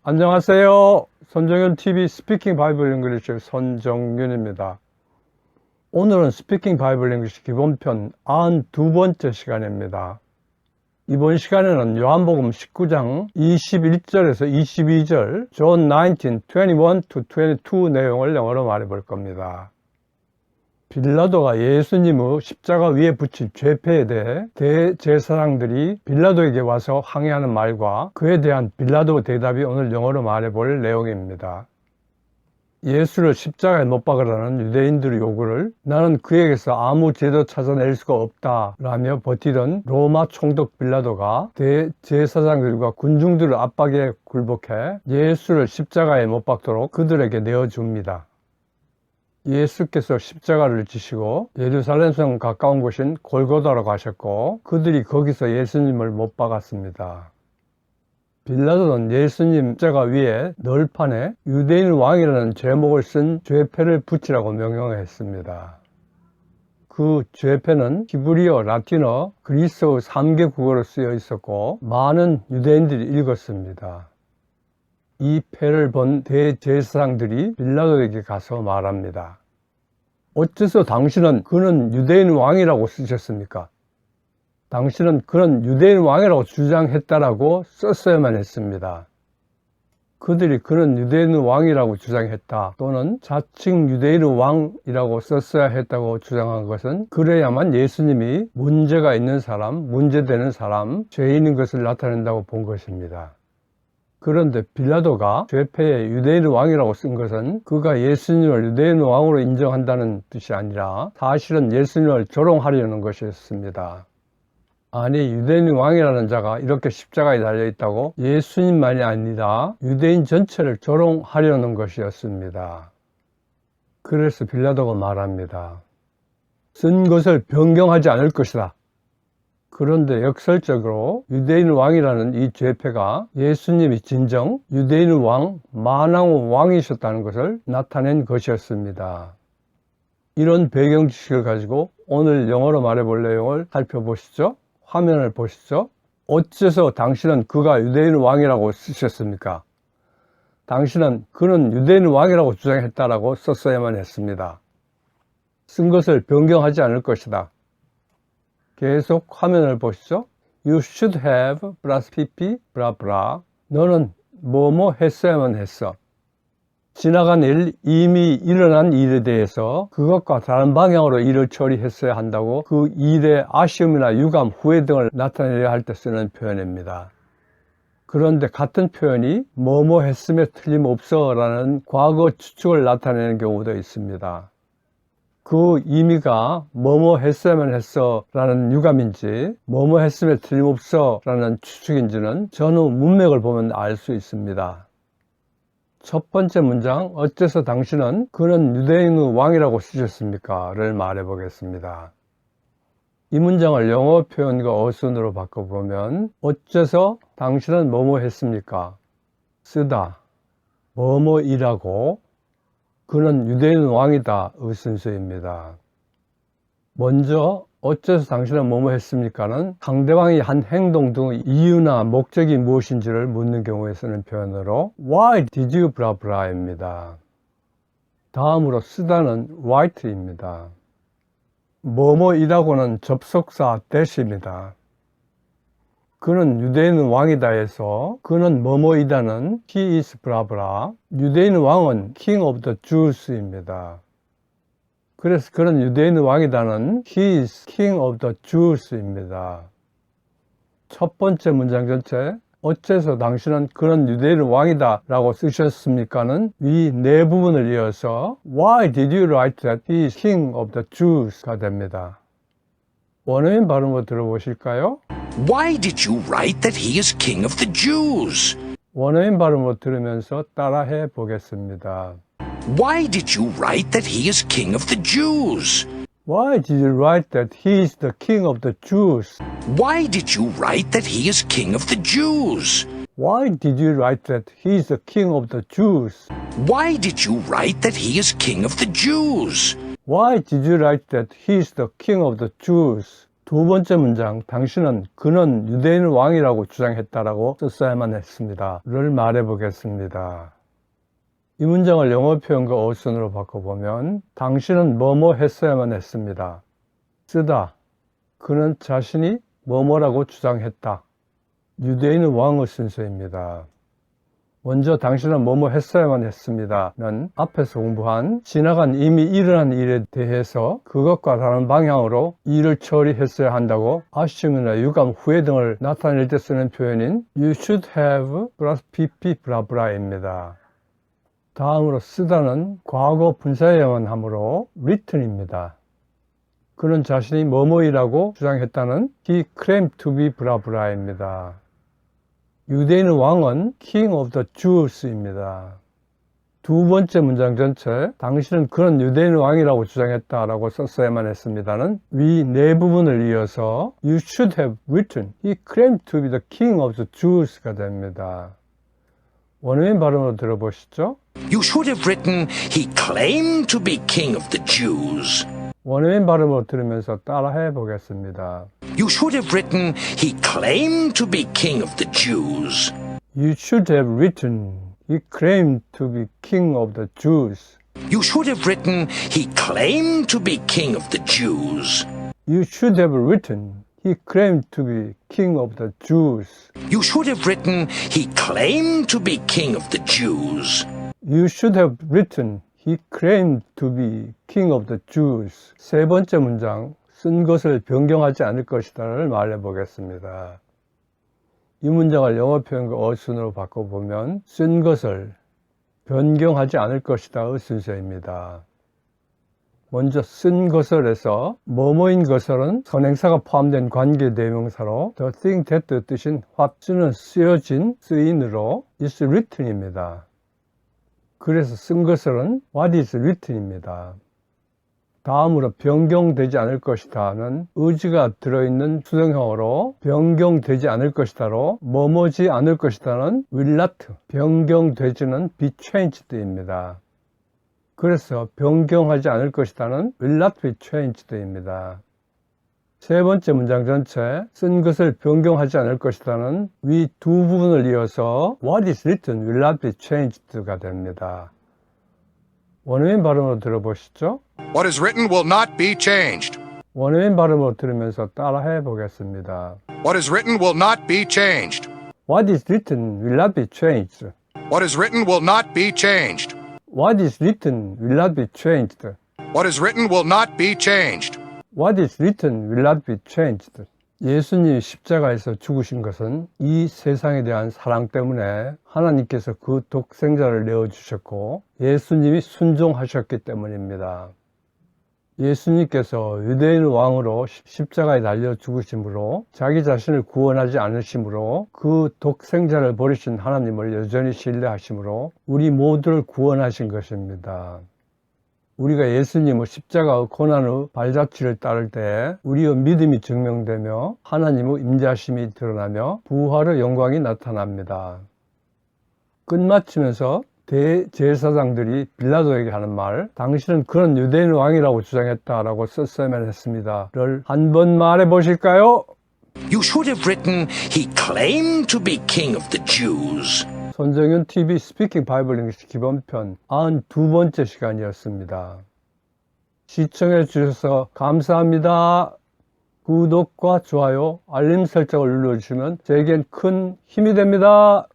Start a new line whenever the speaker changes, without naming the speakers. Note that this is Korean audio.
안녕하세요. 손정윤 TV 스피킹 바이블 잉글리시 손정윤입니다. 오늘은 스피킹 바이블 잉글리시 기본편 92번째 시간입니다. 이번 시간에는 요한복음 19장 21절에서 22절 John 19:21-22 내용을 영어로 말해볼 겁니다. 빌라도가 예수님의 십자가 위에 붙인 죄패에 대해 대제사장들이 빌라도에게 와서 항의하는 말과 그에 대한 빌라도의 대답이 오늘 영어로 말해볼 내용입니다. 예수를 십자가에 못 박으라는 유대인들의 요구를 나는 그에게서 아무 죄도 찾아낼 수가 없다 라며 버티던 로마 총독 빌라도가 대제사장들과 군중들의 압박에 굴복해 예수를 십자가에 못 박도록 그들에게 내어줍니다. 예수께서 십자가를 지시고 예루살렘성 가까운 곳인 골고다로 가셨고 그들이 거기서 예수님을 못 박았습니다. 빌라도는 예수님 십자가 위에 널판에 유대인 왕이라는 제목을 쓴 죄패를 붙이라고 명령했습니다. 그 죄패는 히브리어, 라틴어, 그리스어 3개 국어로 쓰여 있었고 많은 유대인들이 읽었습니다. 이 패를 본 대제사장들이 빌라도에게 가서 말합니다. 어째서 당신은 그는 유대인 왕이라고 쓰셨습니까? 당신은 그는 유대인 왕이라고 주장했다라고 썼어야만 했습니다. 그들이 그는 유대인 왕이라고 주장했다 또는 자칭 유대인 왕이라고 썼어야 했다고 주장한 것은 그래야만 예수님이 문제가 있는 사람, 문제되는 사람, 죄인인 것을 나타낸다고 본 것입니다. 그런데 빌라도가 죄패에 유대인 왕이라고 쓴 것은 그가 예수님을 유대인 왕으로 인정한다는 뜻이 아니라 사실은 예수님을 조롱하려는 것이었습니다. 아니, 유대인 왕이라는 자가 이렇게 십자가에 달려있다고 예수님만이 아니라 유대인 전체를 조롱하려는 것이었습니다. 그래서 빌라도가 말합니다. 쓴 것을 변경하지 않을 것이다. 그런데 역설적으로 유대인 왕이라는 이 죄패가 예수님이 진정 유대인 왕, 만왕의 왕이셨다는 것을 나타낸 것이었습니다. 이런 배경 지식을 가지고 오늘 영어로 말해볼 내용을 살펴보시죠. 화면을 보시죠. 어째서 당신은 그가 유대인 왕이라고 쓰셨습니까? 당신은 그는 유대인 왕이라고 주장했다라고 썼어야만 했습니다. 쓴 것을 변경하지 않을 것이다. 계속 화면을 보시죠. You should have 플러스 pp 브라브라. 너는 뭐뭐 했어야만 했어. 지나간 일, 이미 일어난 일에 대해서 그것과 다른 방향으로 일을 처리했어야 한다고 그 일의 아쉬움이나 유감, 후회 등을 나타내려 할 때 쓰는 표현입니다. 그런데 같은 표현이 뭐뭐 했음에 틀림없어 라는 과거 추측을 나타내는 경우도 있습니다. 그 의미가 뭐뭐 했어야만 했어 라는 유감인지 뭐뭐 했음에 틀림없어 라는 추측인지는 전후 문맥을 보면 알 수 있습니다. 첫 번째 문장, 어째서 당신은 그는 유대인의 왕이라고 쓰셨습니까? 를 말해 보겠습니다. 이 문장을 영어 표현과 어순으로 바꿔보면 어째서 당신은 뭐뭐 했습니까? 쓰다, 뭐뭐이라고 그는 유대인 왕이다 의 순서입니다. 먼저 어째서 당신은 뭐뭐 했습니까는 상대방이 한 행동 등의 이유나 목적이 무엇인지를 묻는 경우에 쓰는 표현으로 Why did you blah blah입니다. 다음으로 쓰다는 write입니다. 뭐뭐이라고는 접속사 that입니다. 그는 유대인 왕이다 해서 그는 뭐뭐이다는 he is blah blah, 유대인 왕은 king of the Jews입니다. 그래서 그는 유대인 왕이다는 he is king of the Jews입니다. 첫 번째 문장 전체 어째서 당신은 그는 유대인 왕이다 라고 쓰셨습니까는 위 네 부분을 이어서 Why did you write that he is king of the Jews가 됩니다. 원어민 발음으로 들어보실까요?
Why did you write that he is king of the Jews?
원어민 발음으로 들으면서 따라해 보겠습니다.
Why did you write that he is king of the Jews?
Why did you write that he is the king of the Jews?
Why did you write that he is king of the Jews?
Why did you write that he is the king of the Jews?
Why did you write that he is king of the Jews?
Why did you write that he is the king of the Jews? 두 번째 문장, 당신은 그는 유대인 왕이라고 주장했다라고 썼어야만 했습니다. 를 말해 보겠습니다. 이 문장을 영어 표현과 어순으로 바꿔보면 당신은 뭐뭐 했어야만 했습니다. 쓰다. 그는 자신이 뭐뭐라고 주장했다. 유대인 왕의 순서입니다. 먼저 당신은 뭐뭐 했어야만 했습니다는 앞에서 공부한 지나간 이미 일어난 일에 대해서 그것과 다른 방향으로 일을 처리했어야 한다고 아쉬움이나 유감, 후회 등을 나타낼 때 쓰는 표현인 You should have 플러스 pp 브라브라입니다. 다음으로 쓰다는 과거 분사해야만 하므로 written입니다. 그는 자신이 뭐뭐이라고 주장했다는 He claimed to be 브라브라입니다. 유대인 왕은 King of the Jews입니다. 두 번째 문장 전체 당신은 그런 유대인 왕이라고 주장했다라고 썼어야만 했습니다는 위 네 부분을 이어서 You should have written He claimed to be the King of the Jews가 됩니다. 원어민 발음으로 들어보시죠.
You should have written, he claimed to be king of the Jews.
원어민 발음으로 들으면서 따라해 보겠습니다.
You should have written, he claimed to be king of the Jews.
You should have written, he claimed to be king of the Jews.
You should have written, he claimed to be king of the Jews.
You should have written, he claimed to be king of the Jews.
You should have written, he claimed to be king of the Jews.
You should have written, he claimed to be king of the Jews. 세 번째 문장, 쓴 것을 변경하지 않을 것이다를 말해 보겠습니다. 이 문장을 영어 표현과 어순으로 바꿔보면 쓴 것을 변경하지 않을 것이다의 순서입니다. 먼저 쓴 것을에서 뭐뭐인 것을은 선행사가 포함된 관계 대명사로 the thing that 뜻인 what 쓰는 쓰여진 쓰인으로 is written입니다. 그래서 쓴 것을은 what is written입니다. 다음으로 변경되지 않을 것이다는 의지가 들어있는 수동형으로 변경되지 않을 것이다로 뭐뭐지 않을 것이다는 will not, 변경되지는 be changed입니다. 그래서 변경하지 않을 것이다는 will not be changed입니다. 세 번째 문장 전체 쓴 것을 변경하지 않을 것이다는 위 두 부분을 이어서 what is written will not be changed가 됩니다. 원어민 발음으로 들어보시죠.
What is written will not be changed.
원어민 발음으로 들으면서 따라해 보겠습니다.
What is written will not be changed.
What is written will not be changed.
What is written will not be changed.
What is written will not be changed.
What is written will not be changed.
What is written will not be changed. 예수님이 십자가에서 죽으신 것은 이 세상에 대한 사랑 때문에 하나님께서 그 독생자를 내어주셨고 예수님이 순종하셨기 때문입니다. 예수님께서 유대인 왕으로 십자가에 달려 죽으심으로 자기 자신을 구원하지 않으심으로 그 독생자를 버리신 하나님을 여전히 신뢰하심으로 우리 모두를 구원하신 것입니다. 우리가 예수님의 십자가의 고난의 발자취를 따를 때 우리의 믿음이 증명되며 하나님의 임재하심이 드러나며 부활의 영광이 나타납니다. 끝마치면서 대제사장들이 빌라도에게 하는 말, 당신은 그런 유대인 왕이라고 주장했다라고 썼어야만 했습니다를 한번 말해 보실까요?
You should have written, he claimed to be king of the Jews.
손정윤 TV 스피킹 바이블 잉글리시 기본편 92번째 시간이었습니다. 시청해 주셔서 감사합니다. 구독과 좋아요, 알림 설정을 눌러주시면 제겐 큰 힘이 됩니다.